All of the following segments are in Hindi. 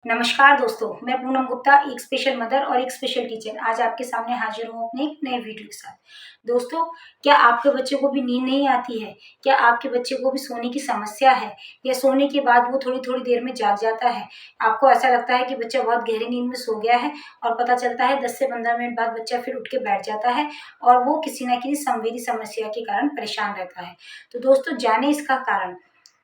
नमस्कार दोस्तों, मैं पूनम गुप्ता, एक स्पेशल मदर और एक स्पेशल टीचर आज आपके सामने हाजिर हूँ अपने एक नए वीडियो के साथ। दोस्तों, क्या आपके बच्चे को भी नींद नहीं आती है? क्या आपके बच्चे को भी सोने की समस्या है या सोने के बाद वो थोड़ी-थोड़ी देर में जाग जाता है? आपको ऐसा लगता है कि बच्चा बहुत गहरी नींद में सो गया है और पता चलता है 10 से 15 मिनट बाद बच्चा फिर उठ के बैठ जाता है और वो किसी न किसी संवेदी समस्या के कारण परेशान रहता है। तो दोस्तों, जानें इसका कारण।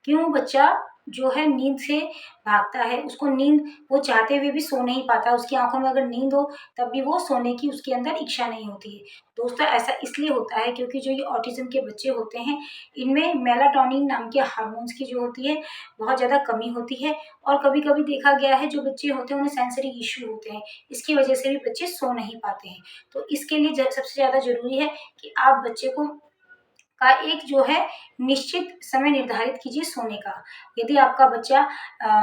क्यों बच्चा जो है नींद से भागता है, उसको नींद वो चाहते हुए भी सो नहीं पाता, उसकी आँखों में अगर नींद हो तब भी वो सोने की उसके अंदर इच्छा नहीं होती है। दोस्तों, ऐसा इसलिए होता है क्योंकि जो ये ऑटिज़्म के बच्चे होते हैं, इनमें मेलाटोनिन नाम के हार्मोन्स की जो होती है, बहुत ज़्यादा कमी होती है और कभी-कभी देखा गया है जो बच्चे होते हैं उन्हें सेंसरी इश्यू होते हैं, इसकी वजह से भी बच्चे सो नहीं पाते हैं। तो इसके लिए ज सबसे ज़्यादा ज़रूरी है कि आप बच्चे को का एक जो है निश्चित समय निर्धारित कीजिए सोने का। यदि आपका बच्चा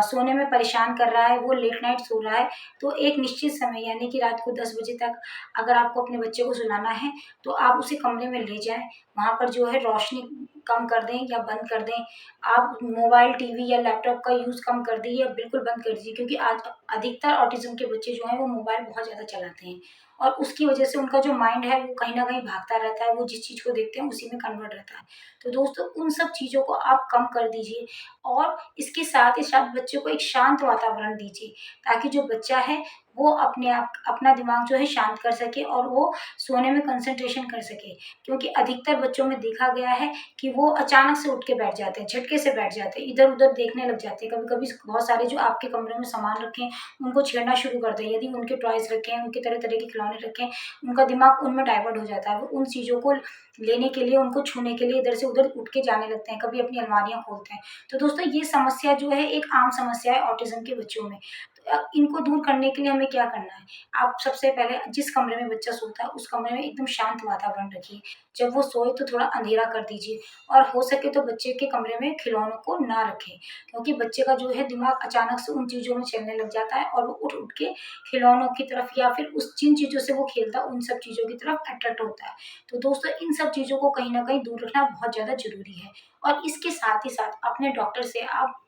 सोने में परेशान कर रहा है, वो लेट नाइट सो रहा है, तो एक निश्चित समय यानी कि रात को 10 बजे तक अगर आपको अपने बच्चे को सुलाना है, तो आप उसे कमरे में ले जाएँ। वहाँ पर जो है रोशनी कम कर दें या बंद कर दें। आप मोबाइल, टीवी या लैपटॉप का यूज़ कम कर दीजिए या बिल्कुल बंद कर दीजिए क्योंकि आज अधिकतर ऑटिज़्म के बच्चे जो हैं वो मोबाइल बहुत ज़्यादा चलाते हैं और उसकी वजह से उनका जो माइंड है वो कहीं न कहीं भागता रहता है, वो जिस चीज़ को देखते हैं उसी में कन्वर्ट रहता है। तो दोस्तों, उन सब चीज़ों को आप कम कर दीजिए और इसके साथ ही साथ बच्चे को एक शांत वातावरण दीजिए, ताकि जो बच्चा है वो अपने आप अपना दिमाग जो है शांत कर सके और वो सोने में कंसंट्रेशन कर सके। क्योंकि अधिकतर बच्चों में देखा गया है कि वो अचानक से उठ के बैठ जाते हैं, झटके से बैठ जाते हैं, इधर-उधर देखने लग जाते हैं। कभी-कभी बहुत सारे जो आपके कमरे में सामान रखे हैं, उनको छेड़ना शुरू कर दें। यदि उनके टॉयज़ रखे हैं, उनके तरह-तरह के खिलौने रखे हैं, उनका दिमाग उनमें डाइवर्ट हो जाता है। वो उन चीज़ों को लेने के लिए, उनको छूने के लिए इधर से उधर उठ के जाने लगते हैं, कभी अपनी अलमारियाँ खोलते हैं। तो दोस्तों, ये समस्या जो है एक आम समस्या है ऑटिज़्म के बच्चों में। तो इनको दूर करने के लिए हमें क्या करना है? आप सबसे पहले जिस कमरे में बच्चा सोता है, उस कमरे में एकदम शांत वातावरण रखिए। जब वो सोए तो थोड़ा अंधेरा कर दीजिए और हो सके तो बच्चे के कमरे में खिलौनों को ना रखें, क्योंकि बच्चे का जो है दिमाग अचानक से उन चीज़ों में चलने लग जाता है और वो उठ-उठ के खिलौनों की तरफ या फिर उस जिन चीज़ों से वो खेलता है, उन सब चीज़ों की तरफ अट्रैक्ट होता है। तो दोस्तों, इन सब चीज़ों को कहीं न कहीं दूर रखना बहुत ज़्यादा ज़रूरी है और इसके साथ ही साथ अपने डॉक्टर से आप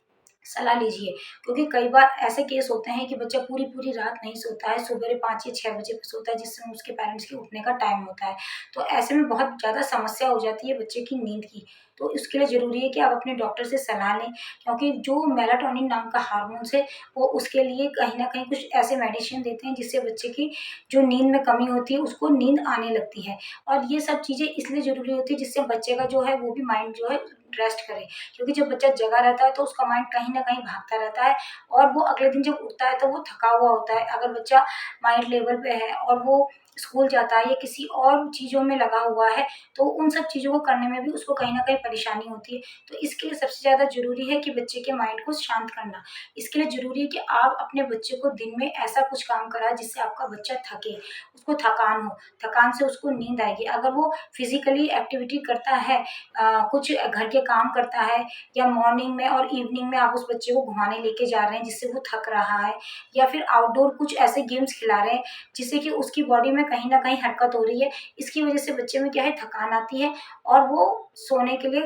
सलाह लीजिए, क्योंकि कई बार ऐसे केस होते हैं कि बच्चा पूरी-पूरी रात नहीं सोता है, सुबेरे 5 या 6 बजे पे सोता है, जिस समय उसके पेरेंट्स के उठने का टाइम होता है। तो ऐसे में बहुत ज़्यादा समस्या हो जाती है बच्चे की नींद की। तो इसके लिए ज़रूरी है कि आप अपने डॉक्टर से सलाह लें, क्योंकि जो मेलाटोनिन नाम का हार्मोन्स है, वो उसके लिए कहीं न कहीं कुछ ऐसे मेडिसिन देते हैं, जिससे बच्चे की जो नींद में कमी होती है, उसको नींद आने लगती है। और ये सब चीज़ें इसलिए ज़रूरी होती है, जिससे बच्चे का जो है, वो भी माइंड जो है रेस्ट करे। क्योंकि जब बच्चा जगा रहता है तो उसका माइंड कहीं न कहीं भागता रहता है और वो अगले दिन जब उठता है तो वो थका हुआ होता है। अगर बच्चा माइंड लेवल पे है और वो स्कूल जाता है या किसी और चीज़ों में लगा हुआ है, तो उन सब चीज़ों को करने में भी उसको कहीं न कहीं परेशानी होती है। तो इसके लिए सबसे ज़्यादा ज़रूरी है कि बच्चे के माइंड को शांत करना। इसके लिए ज़रूरी है कि आप अपने बच्चे को दिन में ऐसा कुछ काम कराएँ जिससे आपका बच्चा थके, उसको थकान हो, थकान से उसको नींद आएगी। अगर वो फिज़िकली एक्टिविटी करता है, कुछ घर के काम करता है या मॉर्निंग में और इवनिंग में आप उस बच्चे को घुमाने लेके जा रहे हैं जिससे वो थक रहा है या फिर आउटडोर कुछ ऐसे गेम्स खिला रहे हैं जिससे कि उसकी बॉडी में कहीं न कहीं हरकत हो रही है। इसकी वज़ह से बच्चे में क्या है, थकान आती है और वो सोने के लिए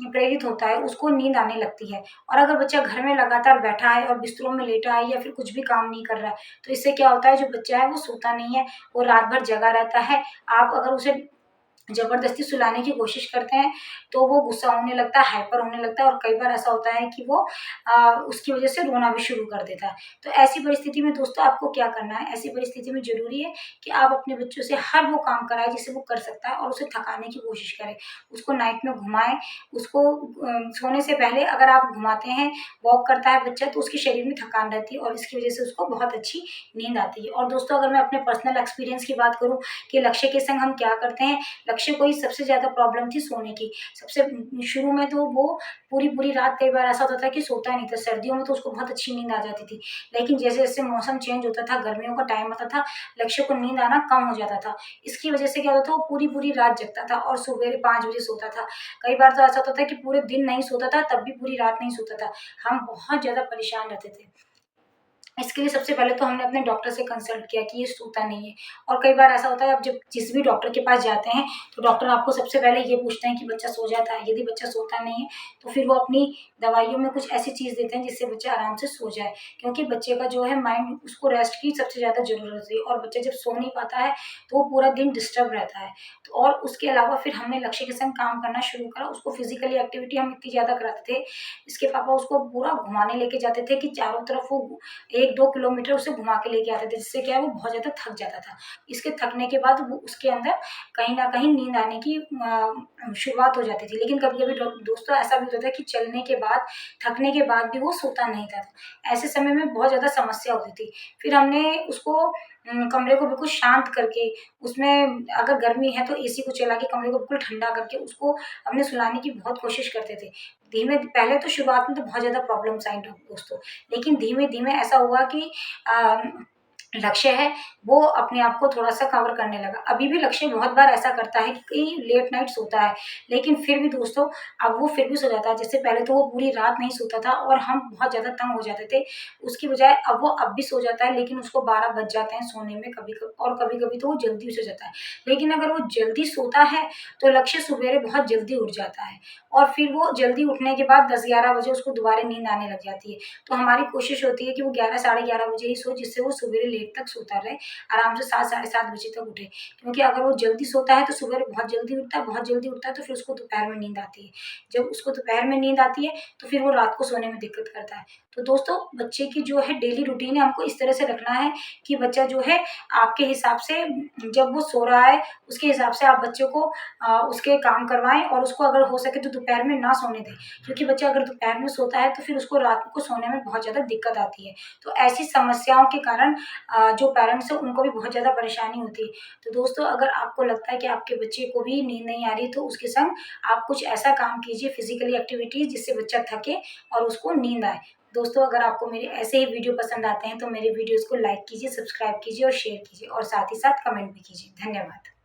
प्रेरित होता है, उसको नींद आने लगती है। और अगर बच्चा घर में लगातार बैठा है और बिस्तरों में लेटा है या फिर कुछ भी काम नहीं कर रहा है, तो इससे क्या होता है, जो बच्चा है वो सोता नहीं है, वो रात भर जगा रहता है। आप अगर उसे ज़बरदस्ती सुलाने की कोशिश करते हैं, तो वो गुस्सा होने लगता है, हाइपर होने लगता है और कई बार ऐसा होता है कि वो उसकी वज़ह से रोना भी शुरू कर देता है। तो ऐसी परिस्थिति में दोस्तों आपको क्या करना है? ऐसी परिस्थिति में ज़रूरी है कि आप अपने बच्चों से हर वो काम कराएँ जिसे वो कर सकता है और उसे थकाने की कोशिश करें। उसको नाइट में घुमाएँ, उसको सोने से पहले अगर आप घुमाते हैं, वॉक करता है बच्चा, तो उसके शरीर में थकान रहती है और इसकी वज़ह से उसको बहुत अच्छी नींद आती है। और दोस्तों, अगर मैं अपने पर्सनल एक्सपीरियंस की बात करूँ कि लक्ष्य के संग हम क्या करते हैं, लक्ष्य को ही सबसे ज़्यादा प्रॉब्लम थी सोने की। सबसे शुरू में तो वो पूरी-पूरी रात कई बार ऐसा होता था कि सोता नहीं था। सर्दियों में तो उसको बहुत अच्छी नींद आ जाती थी। लेकिन जैसे-जैसे मौसम चेंज होता था, गर्मियों का टाइम आता था, लक्ष्य को नींद आना कम हो जाता था। इसकी वज़ह से क्या होता था, वो पूरी-पूरी रात जगता था और सुबेरे 5 बजे सोता था। कई बार तो ऐसा होता था कि पूरे दिन नहीं सोता था, तब भी पूरी रात नहीं सोता था। हम बहुत ज़्यादा परेशान रहते थे। इसके लिए सबसे पहले तो हमने अपने डॉक्टर से कंसल्ट किया कि ये सोता नहीं है। और कई बार ऐसा होता है, आप जब जिस भी डॉक्टर के पास जाते हैं तो डॉक्टर आपको सबसे पहले ये पूछते हैं कि बच्चा सो जाता है। यदि बच्चा सोता नहीं है तो फिर वो अपनी दवाइयों में कुछ ऐसी चीज़ देते हैं जिससे बच्चा आराम से सो जाए, क्योंकि बच्चे का जो है माइंड, उसको रेस्ट की सबसे ज़्यादा ज़रूरत होती है, और बच्चा जब सो नहीं पाता है तो वो पूरा दिन डिस्टर्ब रहता है। तो और उसके अलावा फिर हमने लक्ष्य के संग काम करना शुरू करा। उसको फिजिकली एक्टिविटी हम इतनी ज़्यादा कराते थे, इसके पापा उसको पूरा घुमाने लेके जाते थे कि चारों तरफ वो 1-2 किलोमीटर उसे घुमा के लेके आते थे, जिससे क्या है वो बहुत ज़्यादा थक जाता था। इसके थकने के बाद वो उसके अंदर कहीं न कहीं नींद आने की शुरुआत हो जाती थी। लेकिन कभी-कभी दोस्तों ऐसा भी होता था कि चलने के बाद, थकने के बाद भी वो सोता नहीं था। ऐसे समय में बहुत ज़्यादा समस्या होती थी। फिर हमने उसको कमरे को बिल्कुल शांत करके, उसमें अगर गर्मी है तो एसी को चला के कमरे को बिल्कुल ठंडा करके उसको हमने सुलाने की बहुत कोशिश करते थे। धीमे पहले तो शुरुआत में तो बहुत ज़्यादा प्रॉब्लम्स आई दोस्तों, लेकिन धीमे-धीमे ऐसा हुआ कि अ, लक्ष्य है वो अपने आप को थोड़ा-सा कवर करने लगा। अभी भी लक्ष्य बहुत बार ऐसा करता है कि लेट नाइट सोता है, लेकिन फिर भी दोस्तों अब वो फिर भी सो जाता है। जैसे पहले तो वो पूरी रात नहीं सोता था और हम बहुत ज़्यादा तंग हो जाते थे। उसकी बजाय अब वो अब भी सो जाता है, लेकिन उसको 12 बज जाते हैं सोने में कभी-कभी तो वो जल्दी सो जाता है। लेकिन अगर वो जल्दी सोता है तो लक्ष्य सवेरे बहुत जल्दी उठ जाता है, और फिर वो जल्दी उठने के बाद 10-11 बजे उसको दोबारा नींद आने लग जाती है। तो हमारी कोशिश होती है कि वो 11 साढ़े 11 बजे ही सोए, जिससे वो सवेरे लेट तक सोता रहे, आराम से 7 साढ़े 7 बजे तक उठे। क्योंकि अगर वो जल्दी सोता है तो सवेरे बहुत जल्दी उठता है तो फिर उसको दोपहर में नींद आती है। जब उसको दोपहर में नींद आती है तो फिर वो रात को सोने में दिक्कत करता है। तो दोस्तों बच्चे की जो है डेली रूटीन है, हमको इस तरह से रखना है कि बच्चा जो है आपके हिसाब से, जब वो सो रहा है उसके हिसाब से आप बच्चे को उसके काम करवाएँ, और उसको अगर हो सके तो दोपहर में ना सोने दें। क्योंकि बच्चा अगर दोपहर में सोता है तो फिर उसको रात को सोने में बहुत ज़्यादा दिक्कत आती है। तो ऐसी समस्याओं के कारण जो पेरेंट्स हैं उनको भी बहुत ज़्यादा परेशानी होती है। तो दोस्तों अगर आपको लगता है कि आपके बच्चे को भी नींद नहीं आ रही, तो उसके संग आप कुछ ऐसा काम कीजिए, फिज़िकली एक्टिविटीज़, जिससे बच्चा थके और उसको नींद आए। दोस्तों अगर आपको मेरे ऐसे ही वीडियो पसंद आते हैं तो मेरे वीडियोज़ को लाइक कीजिए, सब्सक्राइब कीजिए और शेयर कीजिए, और साथ ही साथ कमेंट भी कीजिए। धन्यवाद।